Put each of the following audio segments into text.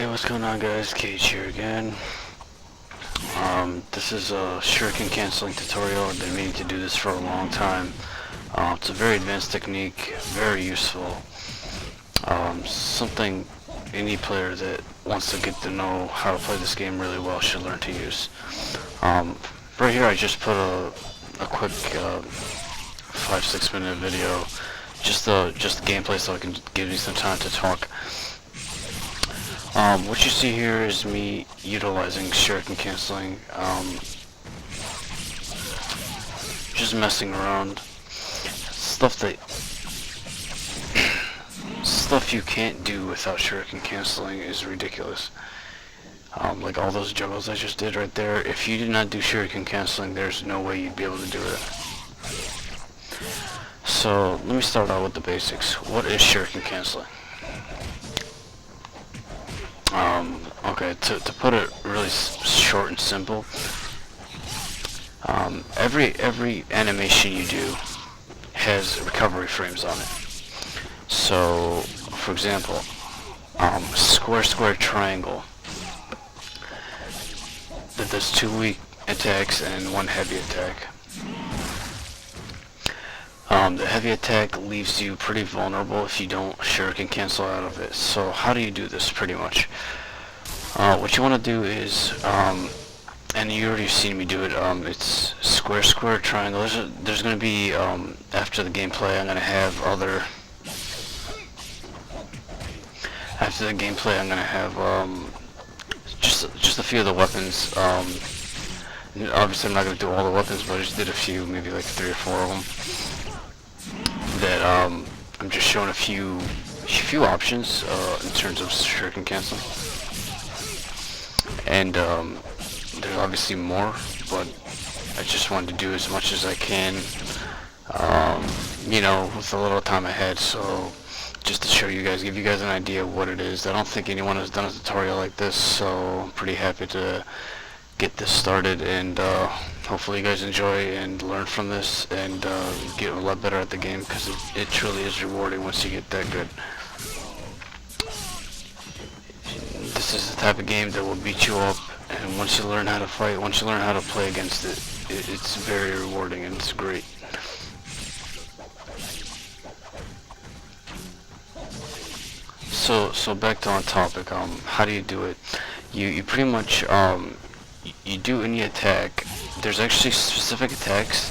What's going on, guys? Cage here again. This is a Shuriken canceling tutorial. I've been meaning to do this for a long time. It's a very advanced technique, very useful. Something any player that wants to get to know how to play this game really well should learn to use. Right here I just put a quick 5-6 minute video, just the gameplay, so I can give you some time to talk. What you see here is me utilizing Shuriken canceling, just messing around. Stuff you can't do without Shuriken canceling is ridiculous. Like all those juggles I just did right there. If you did not do Shuriken canceling, there's no way you'd be able to do it. So let me start out with the basics. What is Shuriken canceling? Okay, to put it really short and simple, every animation you do has recovery frames on it. So, for example, square, triangle, that there's 2 weak attacks and 1 heavy attack. The heavy attack leaves you pretty vulnerable if you don't Shuriken cancel out of it. So how do you do this, pretty much? What you want to do is, and you already seen me do it, it's square, triangle. There's going to be, after the gameplay, I'm going to have just a few of the weapons. Obviously I'm not going to do all the weapons, but I just did a few, maybe like 3 or 4 of them. That I'm just showing a few options in terms of Shuriken canceling, and there's obviously more, but I just wanted to do as much as I can, you know, with the little time I had. So just to show you guys, give you guys an idea of what it is. I don't think anyone has done a tutorial like this, so I'm pretty happy to get this started, and hopefully you guys enjoy and learn from this, and get a lot better at the game, because it truly is rewarding once you get that good. This is the type of game that will beat you up, and once you learn how to fight, once you learn how to play against it, it's very rewarding and it's great. So back to on topic. How do you do it? You pretty much you do any attack. There's actually specific attacks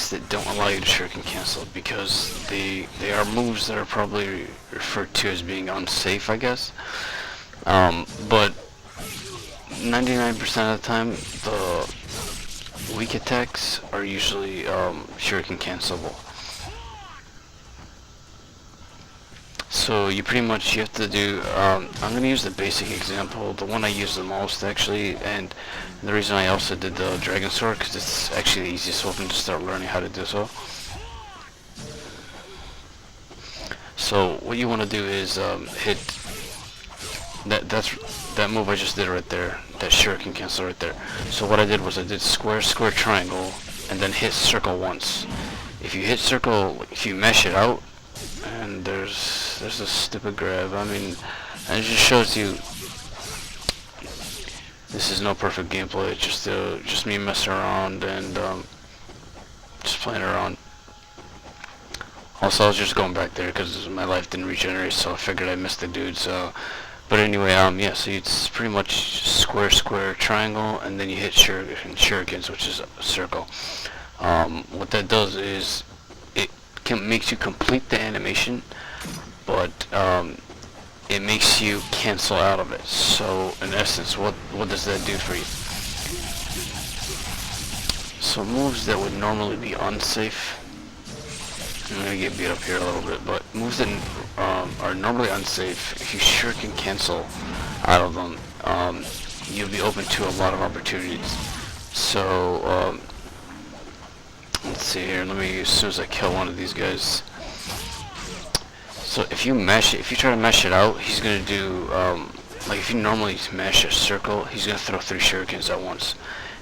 that don't allow you to Shuriken cancel, because they are moves that are probably referred to as being unsafe, I guess. But 99% of the time, the weak attacks are usually Shuriken cancelable. So you pretty much, you have to do, I'm going to use the basic example, the one I use the most actually, and the reason I also did the dragon sword, because it's actually the easiest weapon to start learning how to do so. So what you want to do is hit, that move I just did right there, that Shuriken cancel right there. So what I did was I did square, triangle, and then hit circle once. If you hit circle, if you mesh it out, and there's a stupid grab. I mean, and it just shows you this is no perfect gameplay. It's just me messing around and just playing around. Also, I was just going back there because my life didn't regenerate, so I figured I missed the dude. So, but anyway, yeah. So it's pretty much square, triangle, and then you hit shurikens, which is a circle. What that does is makes you complete the animation, but it makes you cancel out of it. So in essence, what does that do for you? So moves that would normally be unsafe, I'm gonna get beat up here a little bit, but moves that are normally unsafe, if you Shuriken cancel out of them, you'll be open to a lot of opportunities. So let's see here, as soon as I kill one of these guys. So if you try to mesh it out, he's gonna do, like if you normally mash a circle, he's gonna throw 3 shurikens at once.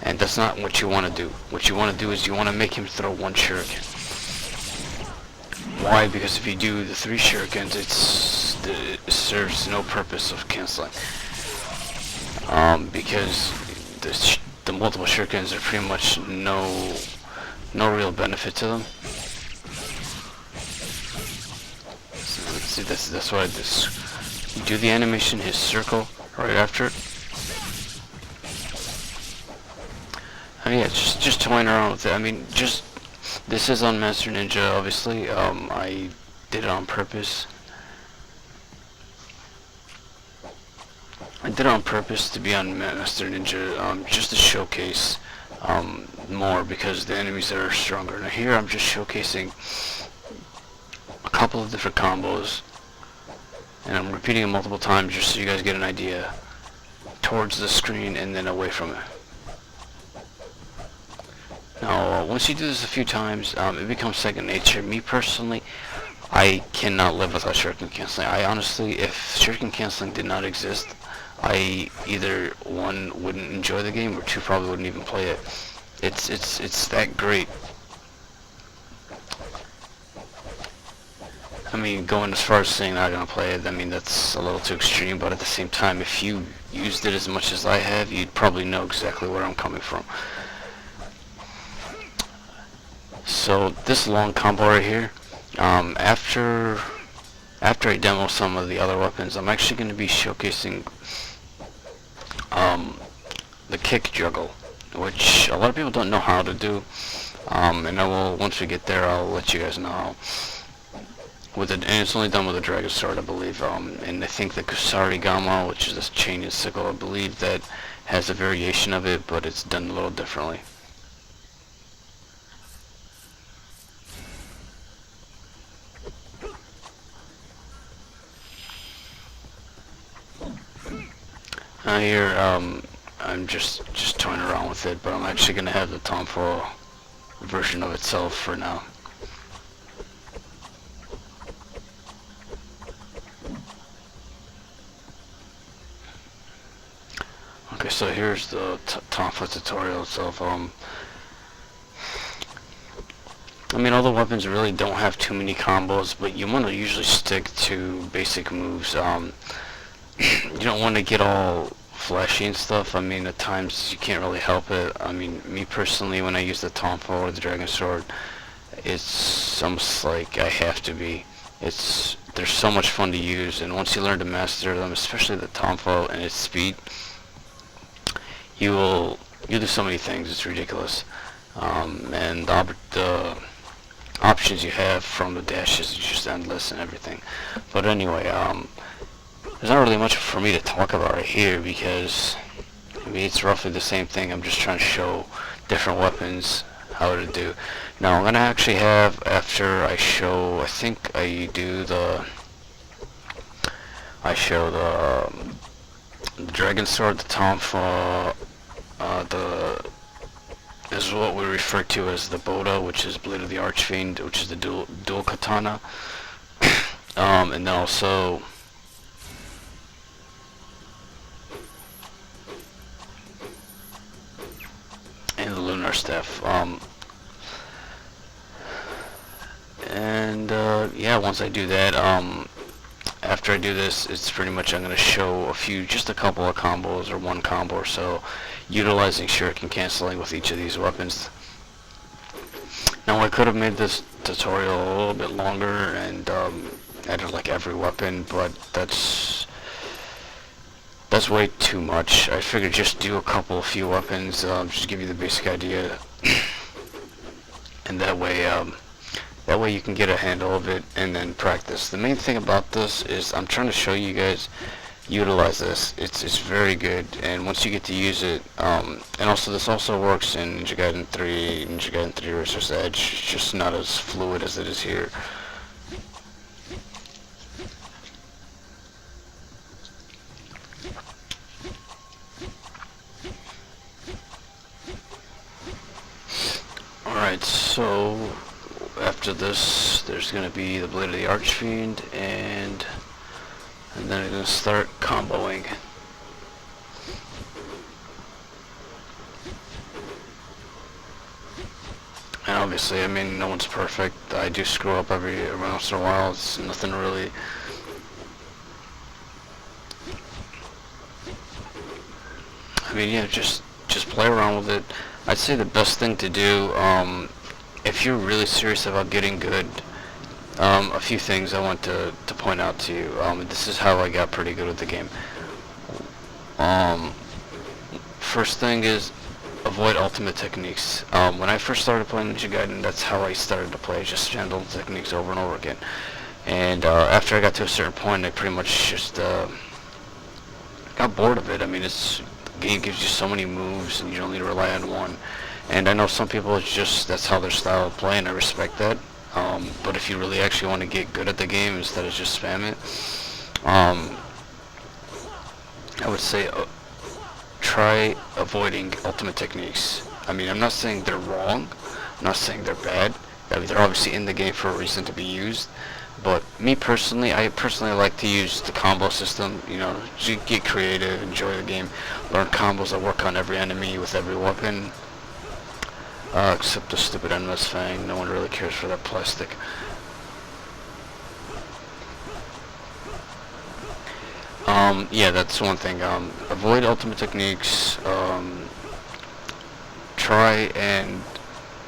And that's not what you want to do. What you want to do is you want to make him throw 1 shuriken. Why? Because if you do the 3 shurikens, it serves no purpose of canceling. Because the multiple shurikens are pretty much no real benefit to them. So, see, that's why this. You do the animation, his circle right after it. I mean, yeah, just toying around with it. I mean, this is on Master Ninja, obviously. I did it on purpose. I did it on purpose to be on Master Ninja, just to showcase more, because the enemies are stronger. Now here I'm just showcasing a couple of different combos, and I'm repeating it multiple times just so you guys get an idea, towards the screen and then away from it. Now, once you do this a few times, it becomes second nature. Me personally, I cannot live without shuriken canceling. I honestly, if shuriken canceling did not exist, I either, one, wouldn't enjoy the game, or two, probably wouldn't even play it. It's that great. I mean, going as far as saying not gonna play it, I mean, that's a little too extreme, but at the same time, if you used it as much as I have, you'd probably know exactly where I'm coming from. So this long combo right here, after I demo some of the other weapons, I'm actually going to be showcasing the kick juggle, which a lot of people don't know how to do, and I will, once we get there, I'll let you guys know how. And it's only done with a dragon sword, I believe, and I think the Kusari Gama, which is this chain and sickle, I believe that has a variation of it, but it's done a little differently. Here, I'm just toying around with it, but I'm actually going to have the tomfoil version of itself for now. Okay, so here's the tomfoil tutorial itself. I mean, all the weapons really don't have too many combos, but you want to usually stick to basic moves. You don't want to get all flashy and stuff. I mean, at times you can't really help it. I mean, me personally, when I use the tomfoil or the dragon sword, it's almost like I have to be. They're so much fun to use, and once you learn to master them, especially the tomfoil and its speed, you'll do so many things. It's ridiculous. And the options you have from the dashes is just endless and everything. But anyway, there's not really much for me to talk about right here, because I mean, it's roughly the same thing. I'm just trying to show different weapons, how to do. Now I'm gonna actually have, after I show, I think I show the dragon sword, the tomfoil, this is what we refer to as the Boda, which is Blade of the Archfiend, which is the dual katana, and then also and the lunar staff. Yeah, once I do that, after I do this, it's pretty much I'm going to show just a couple of combos, or one combo or so, utilizing shuriken canceling with each of these weapons. Now I could have made this tutorial a little bit longer and added like every weapon, but that's way too much. I figured just do a few weapons, just give you the basic idea, and that way you can get a handle of it and then practice. The main thing about this is I'm trying to show you guys utilize this. It's very good, and once you get to use it, and also this also works in Gaiden 3, Gaiden 3 Razor's Edge. It's just not as fluid as it is here. Alright, so after this, there's going to be the Blade of the Archfiend, and then I'm going to start comboing. And obviously, I mean, no one's perfect. I do screw up every once in a while. It's nothing really mean, yeah, just play around with it. I'd say the best thing to do, if you're really serious about getting good, a few things I want to point out to you. This is how I got pretty good with the game. First thing is avoid ultimate techniques. When I first started playing Ninja Gaiden, that's how I started to play, just random techniques over and over again. And after I got to a certain point, I pretty much just got bored of it. I mean, the game gives you so many moves, and you don't need to rely on one. And I know some people, it's just, that's how their style of play, and I respect that. But if you really actually want to get good at the game instead of just spam it, I would say try avoiding ultimate techniques. I mean, I'm not saying they're wrong. I'm not saying they're bad. I mean, they're obviously in the game for a reason to be used. But me personally, I personally like to use the combo system. You know, get creative, enjoy the game, learn combos that work on every enemy with every weapon. Except the stupid NGS Fang. No one really cares for that plastic. Yeah, that's one thing. Avoid ultimate techniques. Try and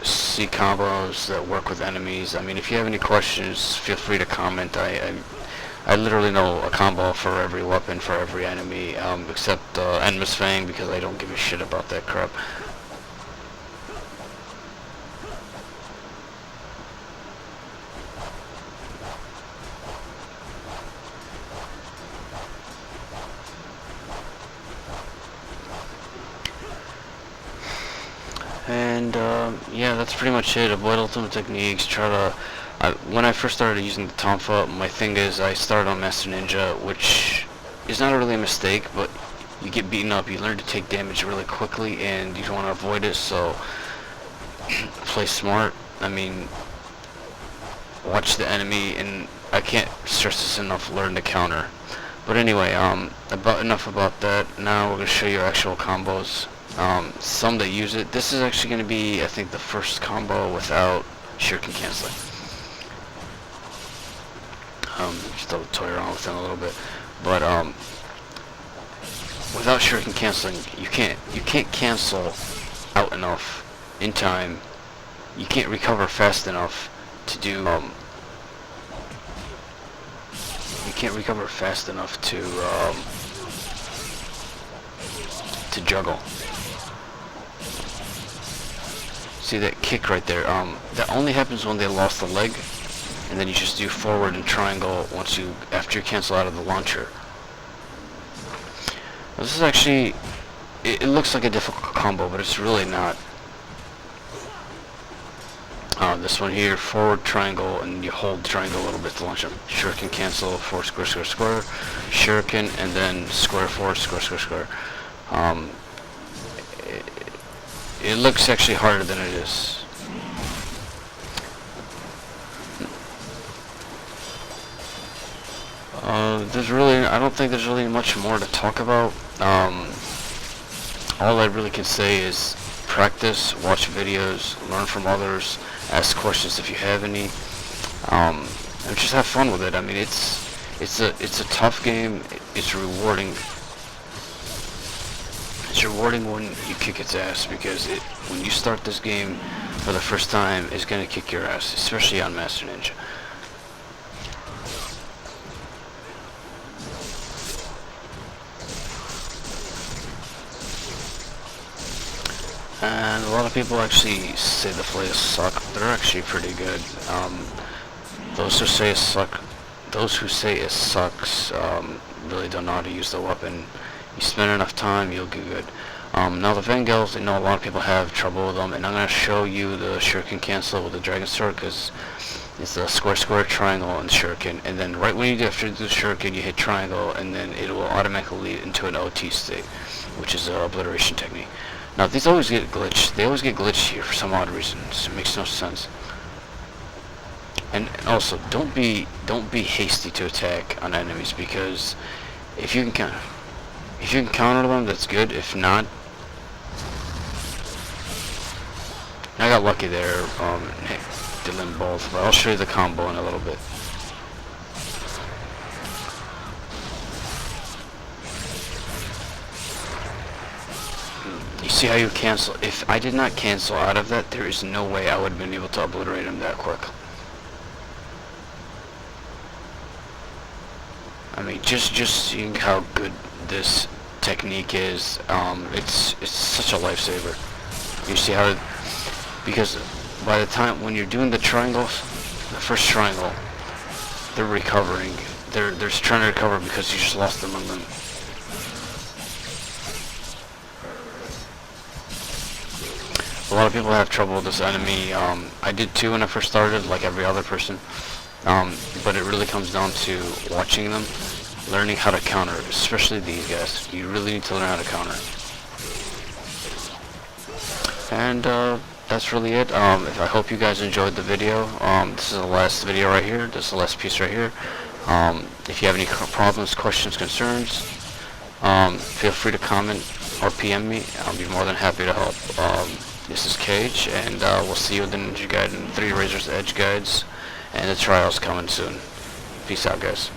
see combos that work with enemies. I mean, if you have any questions, feel free to comment. I literally know a combo for every weapon, for every enemy, except NGS Fang, because I don't give a shit about that crap. And yeah, that's pretty much it. Avoid ultimate techniques. Try to. When I first started using the Tonfa, my thing is I started on Master Ninja, which is not really a mistake, but you get beaten up. You learn to take damage really quickly, and you don't want to avoid it. So play smart. I mean, watch the enemy, and I can't stress this enough. Learn to counter. But anyway, enough about that. Now we're gonna show you actual combos. Some that use it. This is actually going to be, I think, the first combo without Shuriken canceling. Still toy around with him a little bit, but without Shuriken canceling, you can't cancel out enough in time. You can't recover fast enough to do. You can't recover fast enough to juggle. See that kick right there? That only happens when they lost the leg, and then you just do forward and triangle after you cancel out of the launcher. Now, this is actually, it looks like a difficult combo, but it's really not. This one here, forward triangle, and you hold triangle a little bit to launch them. Shuriken cancel, forward square square square, Shuriken, and then square forward square square square. It looks actually harder than it is. I don't think there's really much more to talk about. All I really can say is practice, watch videos, learn from others, ask questions if you have any, and just have fun with it. I mean, it's a tough game. It's rewarding. It's rewarding when you kick its ass, because when you start this game for the first time, it's gonna kick your ass, especially on Master Ninja. And a lot of people actually say the plays suck. They're actually pretty good. Those who say it sucks really don't know how to use the weapon. You spend enough time, you'll get good. Now the Vangels, I know a lot of people have trouble with them, and I'm going to show you the Shuriken cancel with the Dragon Sword, because it's the square square triangle and Shuriken, and then right when you after you do the Shuriken, you hit triangle, and then it will automatically lead into an OT state, which is an obliteration technique. Now these always get glitched. They always get glitched here for some odd reason. It makes no sense. And also, don't be hasty to attack on enemies, because if you can counter them, that's good. If not, I got lucky there. Did them both, but I'll show you the combo in a little bit. You see how you cancel? If I did not cancel out of that, there is no way I would have been able to obliterate him that quick. I mean, just seeing how good this technique is, it's such a lifesaver. You see how, because by the time when you're doing the triangles, the first triangle, they're recovering. They're trying to recover because you just lost them on them. A lot of people have trouble with this enemy. I did too when I first started, like every other person. But it really comes down to watching them, learning how to counter, especially these guys. You really need to learn how to counter. And that's really it. I hope you guys enjoyed the video. This is the last video right here. This is the last piece right here. If you have any problems, questions, concerns, feel free to comment or PM me. I'll be more than happy to help. This is Cage, and we'll see you in the Ninja Gaiden 3 Razor's Edge guides, and the trials coming soon. Peace out, guys.